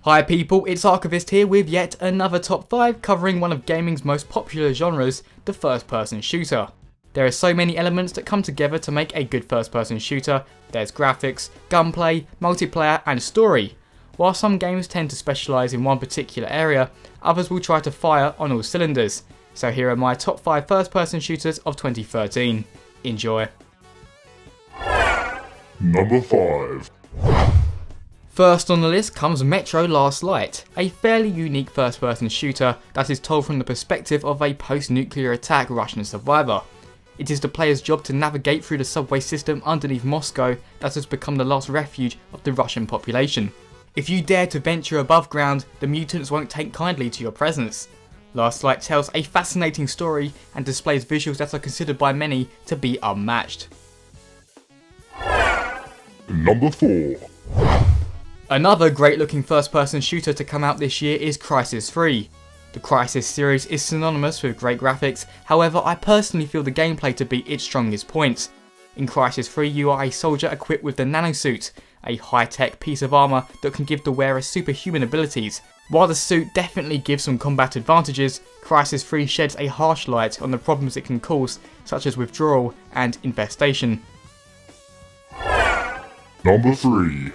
Hi people, it's Archivist here with yet another top 5 covering one of gaming's most popular genres, the first person shooter. There are so many elements that come together to make a good first person shooter. There's graphics, gunplay, multiplayer and story. While some games tend to specialise in one particular area, others will try to fire on all cylinders. So here are my top 5 first person shooters of 2013. Enjoy. Number 5. First on the list comes Metro Last Light, a fairly unique first-person shooter that is told from the perspective of a post-nuclear attack Russian survivor. It is the player's job to navigate through the subway system underneath Moscow that has become the last refuge of the Russian population. If you dare to venture above ground, the mutants won't take kindly to your presence. Last Light tells a fascinating story and displays visuals that are considered by many to be unmatched. Number 4. Another great looking first person shooter to come out this year is Crysis 3. The Crysis series is synonymous with great graphics, however I personally feel the gameplay to be its strongest point. In Crysis 3 you are a soldier equipped with the nanosuit, a high-tech piece of armour that can give the wearer superhuman abilities. While the suit definitely gives some combat advantages, Crysis 3 sheds a harsh light on the problems it can cause, such as withdrawal and infestation. Number 3.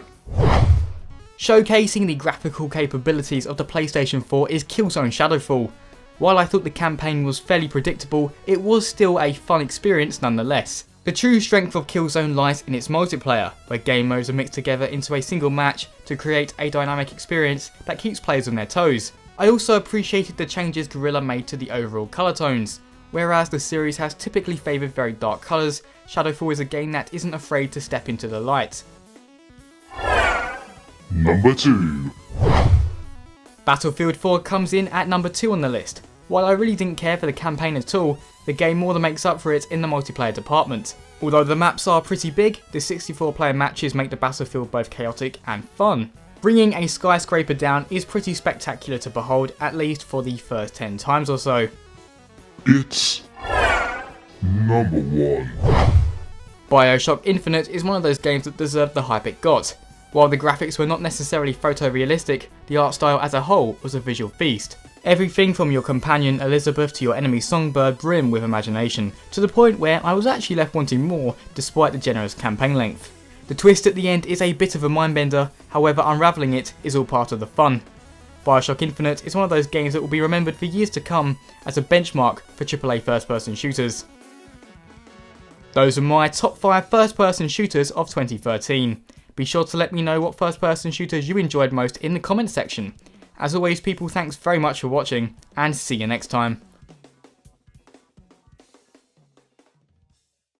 Showcasing the graphical capabilities of the PlayStation 4 is Killzone Shadowfall. While I thought the campaign was fairly predictable, it was still a fun experience nonetheless. The true strength of Killzone lies in its multiplayer, where game modes are mixed together into a single match to create a dynamic experience that keeps players on their toes. I also appreciated the changes Guerrilla made to the overall colour tones. Whereas the series has typically favoured very dark colours, Shadowfall is a game that isn't afraid to step into the light. Number 2. Battlefield 4 comes in at number 2 on the list. While I really didn't care for the campaign at all, the game more than makes up for it in the multiplayer department. Although the maps are pretty big, the 64 player matches make the battlefield both chaotic and fun. Bringing a skyscraper down is pretty spectacular to behold, at least for the first 10 times or so. It's number 1. BioShock Infinite is one of those games that deserved the hype it got. While the graphics were not necessarily photorealistic, the art style as a whole was a visual feast. Everything from your companion Elizabeth to your enemy Songbird brim with imagination, to the point where I was actually left wanting more despite the generous campaign length. The twist at the end is a bit of a mindbender, however unravelling it is all part of the fun. BioShock Infinite is one of those games that will be remembered for years to come as a benchmark for AAA first person shooters. Those are my top 5 first person shooters of 2013. Be sure to let me know what first person shooters you enjoyed most in the comments section. As always people, thanks very much for watching and see you next time.